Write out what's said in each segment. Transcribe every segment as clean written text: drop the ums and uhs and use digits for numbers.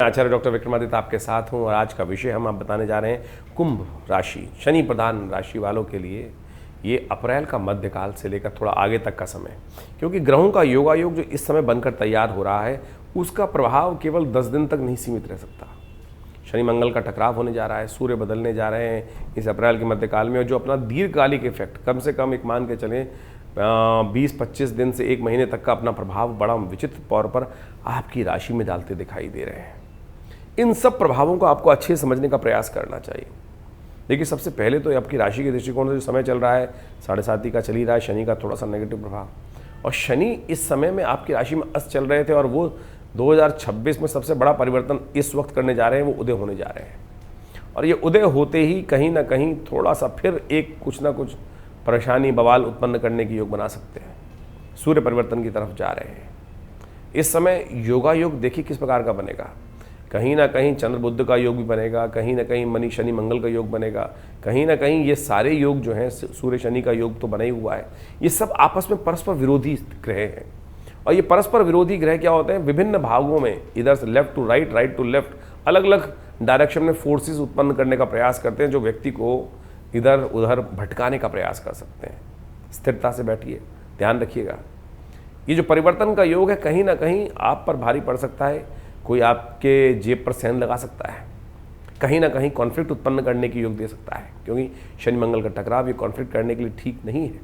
आचार्य doctor Vikramaditya आपके साथ हूं और आज का विषय हम आप बताने जा रहे हैं कुंभ राशि, शनि प्रधान राशि वालों के लिए ये अप्रैल का मध्यकाल से लेकर थोड़ा आगे तक का समय, क्योंकि ग्रहों का योगायोग जो इस समय बनकर तैयार हो रहा है उसका प्रभाव केवल 10 दिन तक नहीं सीमित रह सकता। शनि मंगल का टकराव होने जा रहा है, सूर्य बदलने जा रहे हैं इस अप्रैल के मध्यकाल में, और जो अपना दीर्घकालिक इफेक्ट कम से कम एक मान के चलें 20-25 दिन से 1 महीने तक का अपना प्रभाव बड़ा विचित्र तौर पर आपकी राशि में डालते दिखाई दे रहे हैं। इन सब प्रभावों को आपको अच्छे से समझने का प्रयास करना चाहिए। देखिए, सबसे पहले तो आपकी राशि के दृष्टिकोण से जो समय चल रहा है 7.5 का चल ही रहा है, शनि का थोड़ा सा नेगेटिव प्रभाव, और शनि इस समय में आपकी राशि में अस्त चल रहे थे और वो 2026 में सबसे बड़ा परिवर्तन इस वक्त करने जा रहे हैं, वो उदय होने जा रहे हैं। और ये उदय होते ही कहीं ना कहीं थोड़ा सा फिर एक कुछ ना कुछ परेशानी बवाल उत्पन्न करने की योग बना सकते हैं। सूर्य परिवर्तन की तरफ जा रहे हैं इस समय। योगा योग देखिए किस प्रकार का बनेगा, कहीं ना कहीं चंद्र बुध का योग भी बनेगा, कहीं ना कहीं मनी शनि मंगल का योग बनेगा, कहीं ना कहीं ये सारे योग जो हैं, सूर्य शनि का योग तो बना ही हुआ है, ये सब आपस में परस्पर विरोधी ग्रह हैं। और ये परस्पर विरोधी ग्रह क्या होते हैं, विभिन्न भागों में इधर से left to right, right to left, अलग अलग डायरेक्शन में फोर्सेस उत्पन्न करने का प्रयास करते हैं, जो व्यक्ति को इधर उधर भटकाने का प्रयास कर सकते हैं। स्थिरता से बैठिए, ध्यान रखिएगा। ये जो परिवर्तन का योग है कहीं ना कहीं आप पर भारी पड़ सकता है, कोई आपके जेब पर सेंध लगा सकता है, कहीं ना कहीं कॉन्फ्लिक्ट उत्पन्न करने की योग दे सकता है, क्योंकि शनि मंगल का टकराव ये कॉन्फ्लिक्ट करने के लिए ठीक नहीं है।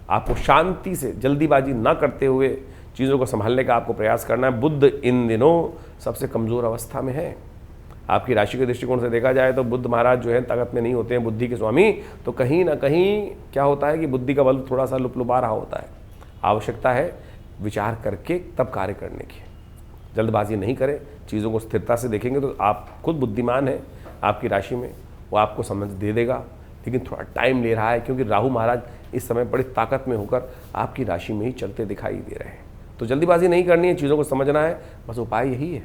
आपको शांति से, जल्दीबाजी ना करते हुए चीज़ों को संभालने का आपको प्रयास करना है। बुध इन दिनों सबसे कमज़ोर अवस्था में है। आपकी राशि के दृष्टिकोण से देखा जाए तो बुध महाराज जो है ताकत में नहीं होते हैं, बुद्धि के स्वामी, तो कहीं ना कहीं क्या होता है कि बुद्धि का बल थोड़ा सा लुपलुपा रहा होता है। आवश्यकता है विचार करके तब कार्य करने की, जल्दबाजी नहीं करें, चीज़ों को स्थिरता से देखेंगे तो आप खुद बुद्धिमान हैं। आपकी राशि में वो आपको समझ दे देगा, लेकिन थोड़ा टाइम ले रहा है, क्योंकि राहु महाराज इस समय बड़ी ताकत में होकर आपकी राशि में ही चलते दिखाई दे रहे हैं। तो जल्दीबाजी नहीं करनी है, चीज़ों को समझना है, बस उपाय यही है।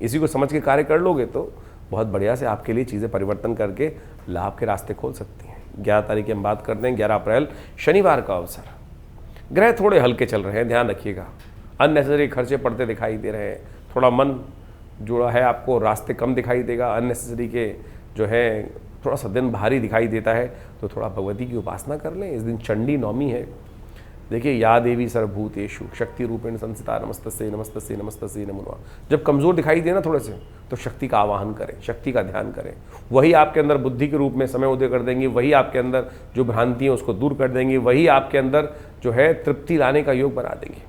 इसी को समझ के कार्य कर लोगे तो बहुत बढ़िया से आपके लिए चीज़ें परिवर्तन करके लाभ के रास्ते खोल सकती हैं। 11 तारीख की हम बात करते हैं, 11 अप्रैल शनिवार का अवसर। ग्रह थोड़े हल्के चल रहे हैं, ध्यान रखिएगा। अननेसेसरी खर्चे पड़ते दिखाई दे रहे हैं, थोड़ा मन जुड़ा है आपको, रास्ते कम दिखाई देगा। अननेसेसरी के जो है थोड़ा सा दिन भारी दिखाई देता है, तो थोड़ा भगवती की उपासना कर लें। इस दिन चंडी नवमी है। देखिए, या देवी सर्वभूतेषु शक्ति रूपेण संस्थिता नमस्तस्यै नमस्तस्यै नमस्तस्यै नमो नमः। जब कमज़ोर दिखाई दे ना थोड़े से, तो शक्ति का आवाहन करें, शक्ति का ध्यान करें। वही आपके अंदर बुद्धि के रूप में समय उदय कर देंगी, वही आपके अंदर जो भ्रांति है उसको दूर कर देंगी, वही आपके अंदर जो है तृप्ति लाने का योग बना देंगे,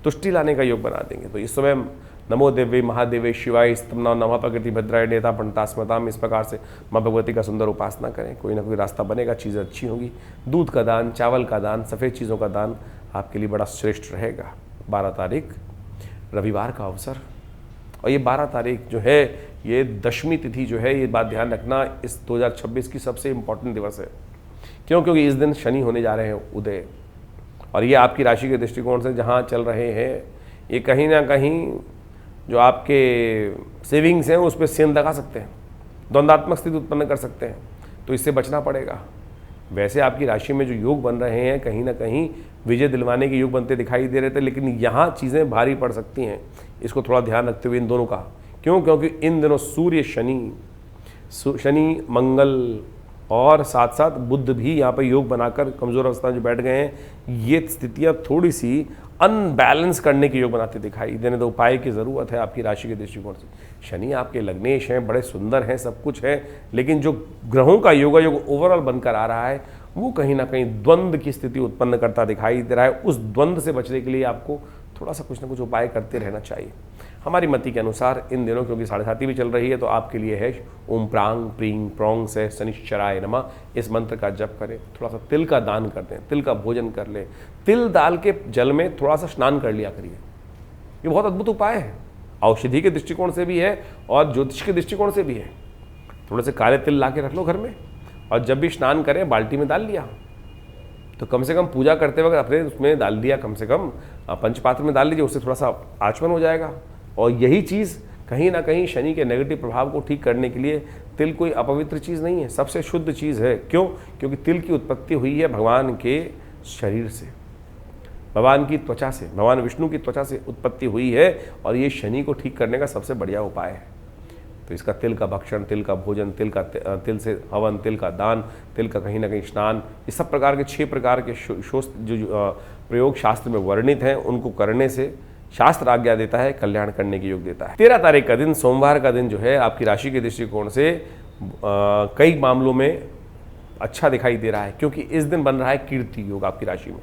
तुष्टि लाने का योग बना देंगे। तो इस समय नमो देवी महादेवे शिवाय स्तमना नमः प्रकृति भद्राय नेता पंडिता स्मृताम, इस प्रकार से माँ भगवती का सुंदर उपासना करें। कोई ना कोई रास्ता बनेगा, चीज़ें अच्छी होंगी। दूध का दान, चावल का दान, सफ़ेद चीज़ों का दान आपके लिए बड़ा श्रेष्ठ रहेगा। 12 तारीख रविवार का अवसर, और ये 12 तारीख जो है ये दशमी तिथि जो है, ये बात ध्यान रखना, इस 2026 की सबसे इम्पोर्टेंट दिवस है। क्यों? क्योंकि इस दिन शनि होने जा रहे हैं उदय, और ये आपकी राशि के दृष्टिकोण से जहाँ चल रहे हैं, ये कहीं ना कहीं जो आपके सेविंग्स हैं उस पर सेंध लगा सकते हैं, द्वंद्वात्मक स्थिति उत्पन्न कर सकते हैं, तो इससे बचना पड़ेगा। वैसे आपकी राशि में जो योग बन रहे हैं कहीं ना कहीं विजय दिलवाने के योग बनते दिखाई दे रहे थे, लेकिन यहाँ चीज़ें भारी पड़ सकती हैं। इसको थोड़ा ध्यान रखते हुए इन दोनों का, क्यों? क्योंकि इन दिनों सूर्य शनि मंगल और साथ साथ बुध भी यहाँ पर योग बनाकर कमज़ोर अवस्था में जो बैठ गए हैं, ये स्थितियाँ थोड़ी सी अनबैलेंस करने की योग बनाते दिखाई देने। तो उपाय की ज़रूरत है आपकी राशि के दृष्टिकोण से। शनि आपके लग्नेश हैं, बड़े सुंदर हैं, सब कुछ है, लेकिन जो ग्रहों का योग ओवरऑल बनकर आ रहा है वो कहीं ना कहीं द्वंद्व की स्थिति उत्पन्न करता दिखाई दे रहा है। उस द्वंद्व से बचने के लिए आपको थोड़ा सा कुछ ना कुछ उपाय करते रहना चाहिए। हमारी मति के अनुसार इन दिनों, क्योंकि 7.5 भी चल रही है, तो आपके लिए है ओम प्रांग प्रींग प्रोंग से शनिश्चराय नमः, इस मंत्र का जप करें। थोड़ा सा तिल का दान कर दें, तिल का भोजन कर लें, तिल डाल के जल में थोड़ा सा स्नान कर लिया करिए। ये बहुत अद्भुत उपाय है, औषधि के दृष्टिकोण से भी है और ज्योतिष के दृष्टिकोण से भी है। थोड़े से काले तिल ला के रख लो घर में, और जब भी स्नान करें बाल्टी में डाल लिया, तो कम से कम पूजा करते वक्त अपने उसमें डाल दिया, कम से कम पंचपात्र में डाल लीजिए, उससे थोड़ा सा आचमन हो जाएगा। और यही चीज़ कहीं ना कहीं शनि के नेगेटिव प्रभाव को ठीक करने के लिए, तिल कोई अपवित्र चीज़ नहीं है, सबसे शुद्ध चीज़ है। क्यों? क्योंकि तिल की उत्पत्ति हुई है भगवान के शरीर से, भगवान की त्वचा से, भगवान विष्णु की त्वचा से उत्पत्ति हुई है, और ये शनि को ठीक करने का सबसे बढ़िया उपाय है। तो इसका तिल का भक्षण, तिल का भोजन, तिल से हवन, तिल का दान, तिल का कहीं ना कहीं स्नान, इस सब प्रकार के 6 प्रकार के जो प्रयोग शास्त्र में वर्णित हैं उनको करने से शास्त्र आज्ञा देता है, कल्याण करने की योग देता है। 13 तारीख का दिन, सोमवार का दिन जो है आपकी राशि के दृष्टिकोण से कई मामलों में अच्छा दिखाई दे रहा है, क्योंकि इस दिन बन रहा है कीर्ति योग आपकी राशि में।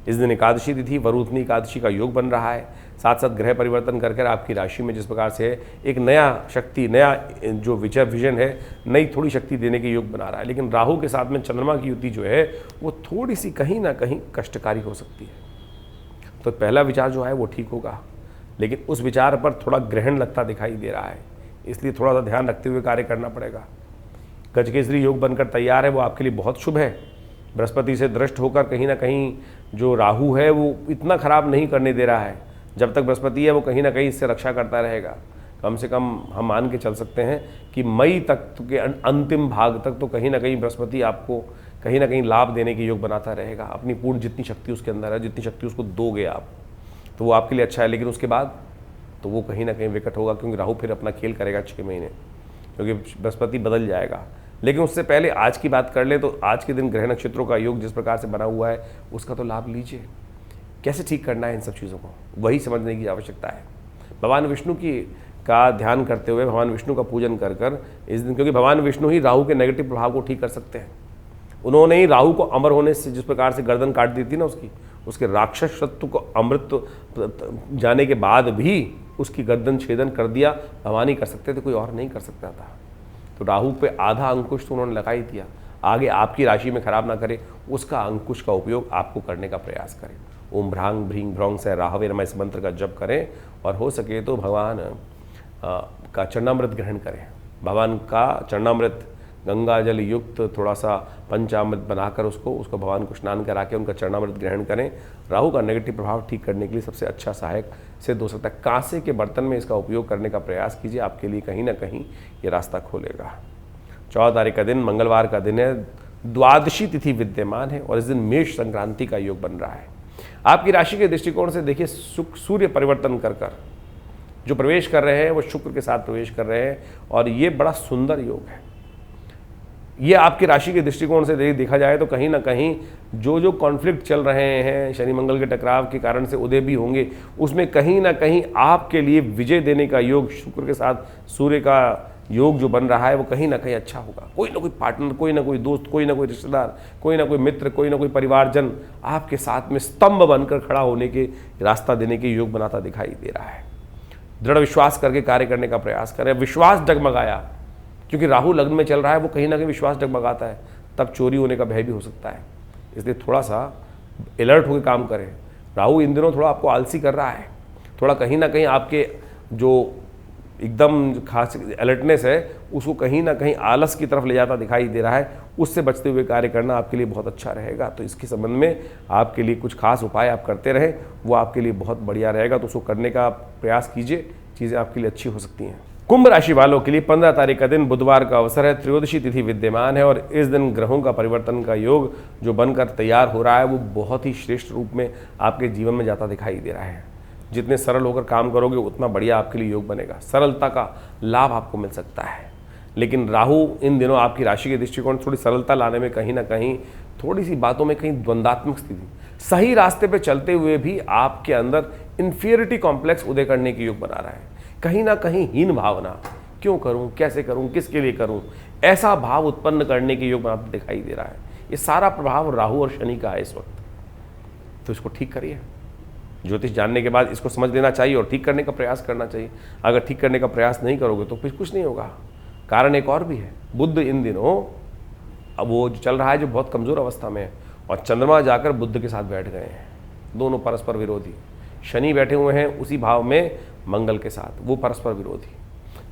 इस दिन एकादशी तिथि, वरुथनी एकादशी का योग बन रहा है। साथ साथ ग्रह परिवर्तन कर आपकी राशि में जिस प्रकार से एक नया शक्ति, नया जो विजन है, नई थोड़ी शक्ति देने के योग बना रहा है। लेकिन राहु के साथ में चंद्रमा की युति जो है वो थोड़ी सी कहीं ना कहीं कष्टकारी हो सकती है। तो पहला विचार जो है वो ठीक होगा, लेकिन उस विचार पर थोड़ा ग्रहण लगता दिखाई दे रहा है, इसलिए थोड़ा सा ध्यान रखते हुए कार्य करना पड़ेगा। गजकेसरी योग बनकर तैयार है, वो आपके लिए बहुत शुभ है। बृहस्पति से दृष्ट होकर कहीं ना कहीं जो राहु है वो इतना खराब नहीं करने दे रहा है। जब तक बृहस्पति है वो कहीं ना कहीं इससे रक्षा करता रहेगा। कम से कम हम मान के चल सकते हैं कि मई तक के अंतिम भाग तक तो कहीं ना कहीं बृहस्पति आपको कहीं ना कहीं लाभ देने के योग बनाता रहेगा। अपनी पूर्ण जितनी शक्ति उसके अंदर है, जितनी शक्ति उसको दोगे आप, तो वो आपके लिए अच्छा है। लेकिन उसके बाद तो वो कहीं ना कहीं विकट होगा, क्योंकि राहु फिर अपना खेल करेगा 6 महीने, क्योंकि बृहस्पति बदल जाएगा। लेकिन उससे पहले आज की बात कर ले तो आज के दिन ग्रह नक्षत्रों का योग जिस प्रकार से बना हुआ है उसका तो लाभ लीजिए। कैसे ठीक करना है इन सब चीज़ों को, वही समझने की आवश्यकता है। भगवान विष्णु का ध्यान करते हुए, भगवान विष्णु का पूजन कर इस दिन, क्योंकि भगवान विष्णु ही राहु के नेगेटिव प्रभाव को ठीक कर सकते हैं। उन्होंने ही राहु को अमर होने से जिस प्रकार से गर्दन काट दी थी ना उसके राक्षस सत्व को अमृत जाने के बाद भी उसकी गर्दन छेदन कर दिया। भगवान ही कर सकते थे, कोई और नहीं कर सकता था। तो राहु पे आधा अंकुश तो उन्होंने लगा ही दिया। आगे आपकी राशि में खराब ना करे, उसका अंकुश का उपयोग आपको करने का प्रयास करें। ओम भ्रांग भ्रीं भ्रौंग से राहवे नमः इस मंत्र का जप करें, और हो सके तो भगवान का चरणामृत ग्रहण करें। भगवान का चरणामृत गंगा जल युक्त थोड़ा सा पंचामृत बनाकर उसको भगवान को स्नान करा के उनका चरणामृत ग्रहण करें। राहु का नेगेटिव प्रभाव ठीक करने के लिए सबसे अच्छा सहायक सिद्ध हो सकता है। कांसे के बर्तन में इसका उपयोग करने का प्रयास कीजिए, आपके लिए कहीं ना कहीं ये रास्ता खोलेगा। 14 तारीख का दिन, मंगलवार का दिन है, द्वादशी तिथि विद्यमान है और इस दिन मेष संक्रांति का योग बन रहा है। आपकी राशि के दृष्टिकोण से देखिए, सूर्य परिवर्तन कर जो प्रवेश कर रहे हैं वो शुक्र के साथ प्रवेश कर रहे हैं, और ये बड़ा सुंदर योग है। ये आपकी राशि के दृष्टिकोण से देखा जाए तो कहीं ना कहीं जो कॉन्फ्लिक्ट चल रहे हैं, शनि मंगल के टकराव के कारण से उदय भी होंगे, उसमें कहीं ना कहीं आपके लिए विजय देने का योग, शुक्र के साथ सूर्य का योग जो बन रहा है वो कहीं ना कहीं अच्छा होगा। कोई ना कोई पार्टनर, कोई ना कोई दोस्त, कोई ना कोई रिश्तेदार, कोई ना कोई मित्र, कोई ना कोई परिवारजन आपके साथ में स्तंभ बनकर खड़ा होने के रास्ता देने के योग बनाता दिखाई दे रहा है। दृढ़ विश्वास करके कार्य करने का प्रयास करें। विश्वास डगमगाया, क्योंकि राहु लग्न में चल रहा है, वो कहीं ना कहीं विश्वास डगमगाता है, तब चोरी होने का भय भी हो सकता है। इसलिए थोड़ा सा अलर्ट होकर काम करें। राहु इन दिनों थोड़ा आपको आलसी कर रहा है, थोड़ा कहीं ना कहीं आपके जो एकदम खास अलर्टनेस है उसको कहीं ना कहीं आलस की तरफ ले जाता दिखाई दे रहा है। उससे बचते हुए कार्य करना आपके लिए बहुत अच्छा रहेगा। तो इसके संबंध में आपके लिए कुछ खास उपाय आप करते रहें, वो आपके लिए बहुत बढ़िया रहेगा। तो उसको करने का प्रयास कीजिए, चीज़ें आपके लिए अच्छी हो सकती हैं। कुंभ राशि वालों के लिए 15 तारीख का दिन बुधवार का अवसर है, त्रयोदशी तिथि विद्यमान है, और इस दिन ग्रहों का परिवर्तन का योग जो बनकर तैयार हो रहा है वो बहुत ही श्रेष्ठ रूप में आपके जीवन में जाता दिखाई दे रहा है। जितने सरल होकर काम करोगे उतना बढ़िया आपके लिए योग बनेगा। सरलता का लाभ आपको मिल सकता है। लेकिन राहु इन दिनों आपकी राशि के दृष्टिकोण थोड़ी सरलता लाने में कहीं ना कहीं थोड़ी सी बातों में कहीं द्वंद्वात्मक स्थिति, सही रास्ते पे चलते हुए भी आपके अंदर इन्फीरियरिटी कॉम्प्लेक्स उदय करने की योग बना रहा है। कहीं ना कहीं हीन भावना, क्यों करूं, कैसे करूं, किसके लिए करूं, ऐसा भाव उत्पन्न करने के योग बनाता दिखाई दे रहा है। ये सारा प्रभाव राहु और शनि का है इस वक्त। तो इसको ठीक करिए। ज्योतिष जानने के बाद इसको समझ लेना चाहिए और ठीक करने का प्रयास करना चाहिए। अगर ठीक करने का प्रयास नहीं करोगे तो फिर कुछ नहीं होगा। कारण एक और भी है, बुध इन दिनों अब वो जो चल रहा है जो बहुत कमज़ोर अवस्था में है, और चंद्रमा जाकर बुध के साथ बैठ गए हैं, दोनों परस्पर विरोधी। शनि बैठे हुए हैं उसी भाव में मंगल के साथ, वो परस्पर विरोधी।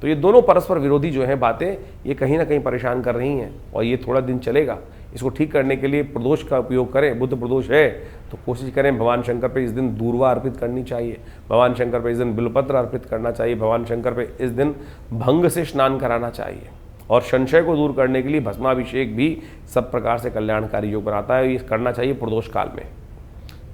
तो ये दोनों परस्पर विरोधी जो हैं बातें, ये कहीं ना कहीं परेशान कर रही हैं, और ये थोड़ा दिन चलेगा। इसको ठीक करने के लिए प्रदोष का उपयोग करें। बुध प्रदोष है तो कोशिश करें भगवान शंकर पे इस दिन दूर्वा अर्पित करनी चाहिए, भगवान शंकर पे इस दिन बिल्वपत्र अर्पित करना चाहिए, भगवान शंकर पे इस दिन भंग से स्नान कराना चाहिए, और संशय को दूर करने के लिए भस्माभिषेक भी सब प्रकार से कल्याणकारी योग बनाता है। ये करना चाहिए प्रदोष काल में,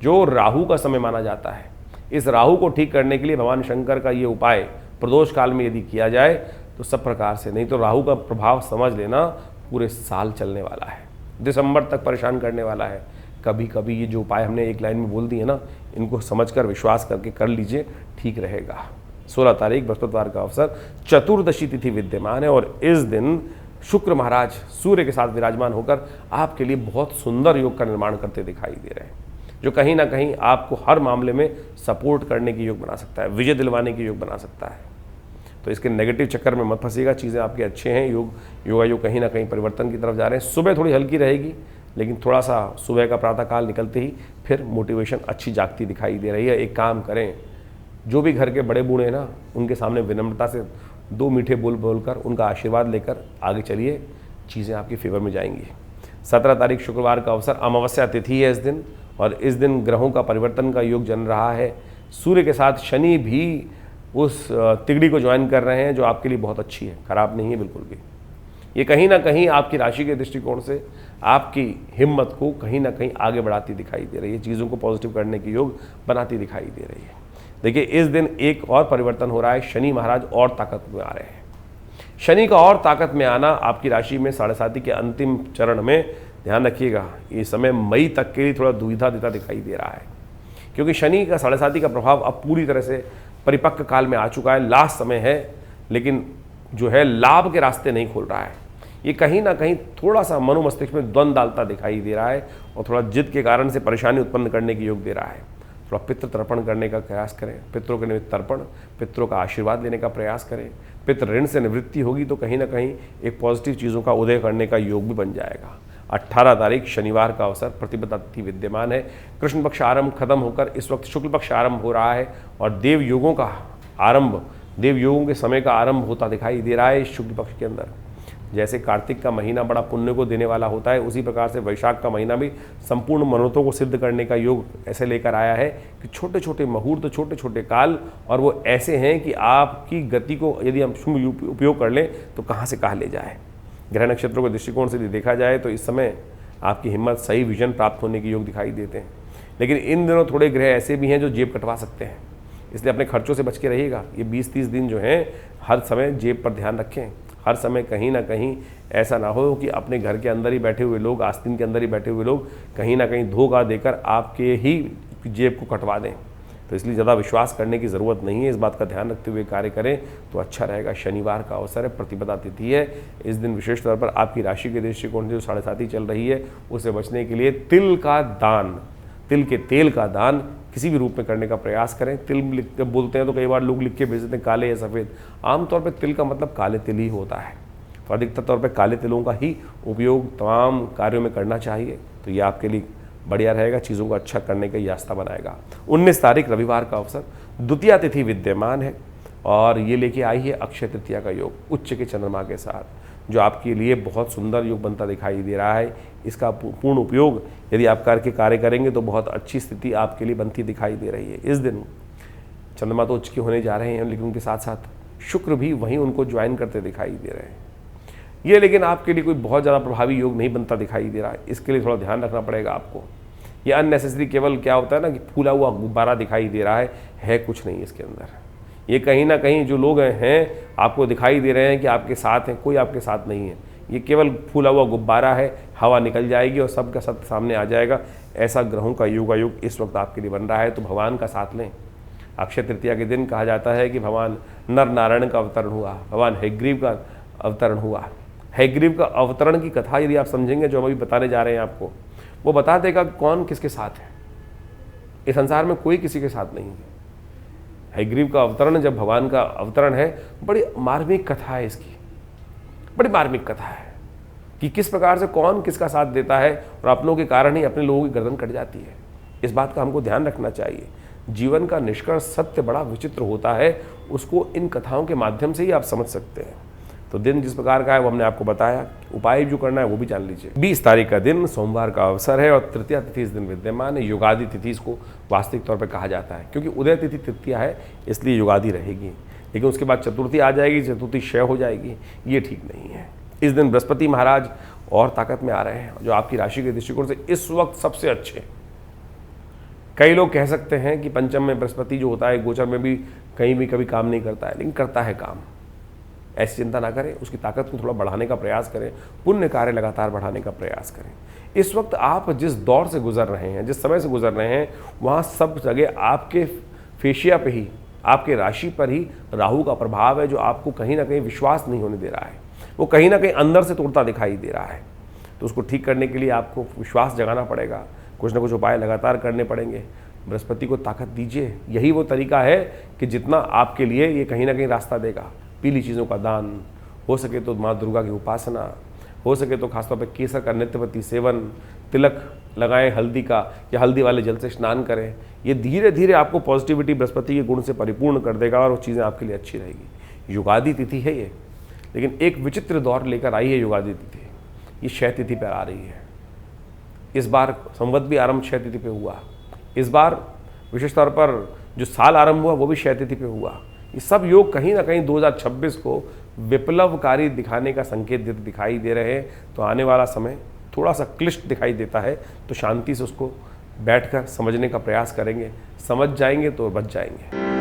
जो राहु का समय माना जाता है। इस राहु को ठीक करने के लिए भगवान शंकर का ये उपाय प्रदोष काल में यदि किया जाए तो सब प्रकार से, नहीं तो राहु का प्रभाव समझ लेना पूरे साल चलने वाला है, दिसंबर तक परेशान करने वाला है। कभी कभी ये जो उपाय हमने एक लाइन में बोल दिए ना, इनको समझकर विश्वास करके कर लीजिए, ठीक रहेगा। 16 तारीख बृहस्पतिवार का अवसर, चतुर्दशी तिथि विद्यमान है और इस दिन शुक्र महाराज सूर्य के साथ विराजमान होकर आपके लिए बहुत सुंदर योग का निर्माण करते दिखाई दे रहे हैं, जो कहीं ना कहीं आपको हर मामले में सपोर्ट करने की योग बना सकता है, विजय दिलवाने की योग बना सकता है। तो इसके नेगेटिव चक्कर में मत फंसिएगा, चीज़ें आपके अच्छे हैं, योगायोग कहीं ना कहीं परिवर्तन की तरफ जा रहे हैं। सुबह थोड़ी हल्की रहेगी, लेकिन थोड़ा सा सुबह का प्रातःकाल निकलते ही फिर मोटिवेशन अच्छी जागती दिखाई दे रही है। एक काम करें, जो भी घर के बड़े बूढ़े हैं ना, उनके सामने विनम्रता से 2 मीठे बोल बोलकर उनका आशीर्वाद लेकर आगे चलिए, चीज़ें आपकी फेवर में जाएंगी। 17 तारीख शुक्रवार का अवसर, अमावस्या तिथि है इस दिन, और इस दिन ग्रहों का परिवर्तन का योग जन रहा है। सूर्य के साथ शनि भी उस तिगड़ी को ज्वाइन कर रहे हैं, जो आपके लिए बहुत अच्छी है, खराब नहीं है बिल्कुल भी। ये कहीं ना कहीं आपकी राशि के दृष्टिकोण से आपकी हिम्मत को कहीं ना कहीं आगे बढ़ाती दिखाई दे रही है, चीज़ों को पॉजिटिव करने की योग बनाती दिखाई दे रही है। देखिए, इस दिन एक और परिवर्तन हो रहा है, शनि महाराज और ताकत में आ रहे हैं। शनि का और ताकत में आना आपकी राशि में 7.5 के अंतिम चरण में, ध्यान रखिएगा, ये समय मई तक के लिए थोड़ा दुविधा देता दिखाई दे रहा है, क्योंकि शनि का 7.5 का प्रभाव अब पूरी तरह से परिपक्व काल में आ चुका है, लास्ट समय है, लेकिन जो है लाभ के रास्ते नहीं खोल रहा है। ये कहीं ना कहीं थोड़ा सा मनोमस्तिष्क में द्वंद्व डालता दिखाई दे रहा है और थोड़ा जिद के कारण से परेशानी उत्पन्न करने की योग दे रहा है। थोड़ा पितृ तर्पण करने का प्रयास करें, पितरों के निमित्त तर्पण, पितरों का आशीर्वाद लेने का प्रयास करें। पितृ ऋण से निवृत्ति होगी तो कहीं ना कहीं एक पॉजिटिव चीज़ों का उदय करने का योग भी बन जाएगा। 18 तारीख शनिवार का अवसर, प्रतिपदा तिथि विद्यमान है। कृष्ण पक्ष आरंभ खत्म होकर इस वक्त शुक्ल पक्ष आरंभ हो रहा है और देव योगों का आरंभ, देव योगों के समय का आरंभ होता दिखाई दे रहा है इस शुक्ल पक्ष के अंदर। जैसे कार्तिक का महीना बड़ा पुण्य को देने वाला होता है, उसी प्रकार से वैशाख का महीना भी संपूर्ण मनोरथों को सिद्ध करने का योग ऐसे लेकर आया है कि छोटे छोटे मुहूर्त, छोटे छोटे काल, और वो ऐसे हैं कि आपकी गति को यदि हम शुभ उपयोग कर लें तो कहाँ से कहाँ ले जाए। ग्रह नक्षत्रों के दृष्टिकोण से यदि देखा जाए तो इस समय आपकी हिम्मत, सही विजन प्राप्त होने के योग दिखाई देते हैं। लेकिन इन दिनों थोड़े ग्रह ऐसे भी हैं जो जेब कटवा सकते हैं, इसलिए अपने खर्चों से बच के रहिएगा। ये 20-30 दिन जो हैं, हर समय जेब पर ध्यान रखें। हर समय कहीं ना कहीं ऐसा ना हो कि अपने घर के अंदर ही बैठे हुए लोग, आस्तीन के अंदर ही बैठे हुए लोग कहीं ना कहीं धोखा देकर आपके ही जेब को कटवा दें। तो इसलिए ज़्यादा विश्वास करने की ज़रूरत नहीं है, इस बात का ध्यान रखते हुए कार्य करें तो अच्छा रहेगा। शनिवार का अवसर है, प्रतिपदा तिथि है। इस दिन विशेष तौर पर आपकी राशि के दृष्टिकोण से जो 7.5 चल रही है, उससे बचने के लिए तिल का दान, तिल के तेल का दान किसी भी रूप में करने का प्रयास करें। तिल लिख बोलते हैं तो कई बार लोग लिख के भेज देते हैं काले या सफ़ेद, आमतौर पर तिल का मतलब काले तिल ही होता है, तो अधिकतर तौर पर काले तिलों का ही उपयोग तमाम कार्यों में करना चाहिए। तो ये आपके लिए बढ़िया रहेगा, चीज़ों को अच्छा करने का रास्ता बनाएगा। 19 तारीख रविवार का अवसर, द्वितीया तिथि विद्यमान है और ये लेके आई है अक्षय तृतीया का योग उच्च के चंद्रमा के साथ, जो आपके लिए बहुत सुंदर योग बनता दिखाई दे रहा है। इसका पूर्ण उपयोग यदि आप करके कार्य करेंगे तो बहुत अच्छी स्थिति आपके लिए बनती दिखाई दे रही है। इस दिन चंद्रमा तो उच्च के होने जा रहे हैं, लेकिन उनके साथ साथ शुक्र भी वहीं उनको ज्वाइन करते दिखाई दे रहे हैं। ये लेकिन आपके लिए कोई बहुत ज़्यादा प्रभावी योग नहीं बनता दिखाई दे रहा है, इसके लिए थोड़ा ध्यान रखना पड़ेगा आपको। ये अननेसेसरी केवल क्या होता है ना कि फूला हुआ गुब्बारा दिखाई दे रहा है कुछ नहीं इसके अंदर। ये कहीं ना कहीं जो लोग हैं आपको दिखाई दे रहे हैं कि आपके साथ हैं, कोई आपके साथ नहीं है। ये केवल फूला हुआ गुब्बारा है, हवा निकल जाएगी और सबका सब सामने आ जाएगा। ऐसा ग्रहों का योगायोग इस वक्त आपके लिए बन रहा है, तो भगवान का साथ लें। अक्षय तृतीया के दिन कहा जाता है कि भगवान नर नारायण का अवतरण हुआ, भगवान हयग्रीव का अवतरण हुआ। हयग्रीव का अवतरण की कथा यदि आप समझेंगे, जो हम अभी बताने जा रहे हैं आपको, वो बता देगा कौन किसके साथ है। इस संसार में कोई किसी के साथ नहीं है। हयग्रीव का अवतरण, जब भगवान का अवतरण है, बड़ी मार्मिक कथा है इसकी, बड़ी मार्मिक कथा है कि किस प्रकार से कौन किसका साथ देता है और अपनों के कारण ही अपने लोगों की गर्दन कट जाती है। इस बात का हमको ध्यान रखना चाहिए। जीवन का निष्कर्ष सत्य बड़ा विचित्र होता है, उसको इन कथाओं के माध्यम से ही आप समझ सकते हैं। तो दिन जिस प्रकार का है वो हमने आपको बताया, उपाय जो करना है वो भी जान लीजिए। 20 तारीख का दिन सोमवार का अवसर है और तृतीया तिथि इस दिन विद्यमान है। युगादि तिथि इसको वास्तविक तौर पर कहा जाता है, क्योंकि उदय तिथि तृतीया है इसलिए युगादि रहेगी, लेकिन उसके बाद चतुर्थी आ जाएगी, चतुर्थी क्षय हो जाएगी, ये ठीक नहीं है। इस दिन बृहस्पति महाराज और ताकत में आ रहे हैं, जो आपकी राशि के दृष्टिकोण से इस वक्त सबसे अच्छे। कई लोग कह सकते हैं कि पंचम में बृहस्पति जो होता है गोचर में भी कहीं भी कभी काम नहीं करता है, लेकिन करता है काम। ऐसी चिंता ना करें, उसकी ताकत को थोड़ा बढ़ाने का प्रयास करें, पुण्य कार्य लगातार बढ़ाने का प्रयास करें। इस वक्त आप जिस दौर से गुजर रहे हैं, जिस समय से गुजर रहे हैं, वहाँ सब जगह आपके फेशिया पे ही, आपके राशि पर ही राहु का प्रभाव है, जो आपको कहीं ना कहीं विश्वास नहीं होने दे रहा है, वो कहीं ना कहीं अंदर से तोड़ता दिखाई दे रहा है। तो उसको ठीक करने के लिए आपको विश्वास जगाना पड़ेगा, कुछ ना कुछ उपाय लगातार करने पड़ेंगे। बृहस्पति को ताकत दीजिए, यही वो तरीका है कि जितना आपके लिए ये कहीं ना कहीं रास्ता देगा। पीली चीज़ों का दान, हो सके तो माँ दुर्गा की उपासना, हो सके तो खासतौर पर केसर का नित्यपति सेवन, तिलक लगाएं हल्दी का, या हल्दी वाले जल से स्नान करें। ये धीरे धीरे आपको पॉजिटिविटी बृहस्पति के गुण से परिपूर्ण कर देगा और वो चीज़ें आपके लिए अच्छी रहेगी। युगादि तिथि है ये, लेकिन एक विचित्र दौर लेकर आई है युगादि तिथि। ये क्षय तिथि पर आ रही है। इस बार संवत भी आरंभ क्षय तिथि पे हुआ। इस बार विशेष तौर पर जो साल आरंभ हुआ वो भी क्षय तिथि पे हुआ। ये सब योग कहीं ना कहीं 2026 को विप्लवकारी दिखाने का संकेत दिखाई दे रहे हैं। तो आने वाला समय थोड़ा सा क्लिष्ट दिखाई देता है, तो शांति से उसको बैठकर समझने का प्रयास करेंगे, समझ जाएंगे तो बच जाएंगे।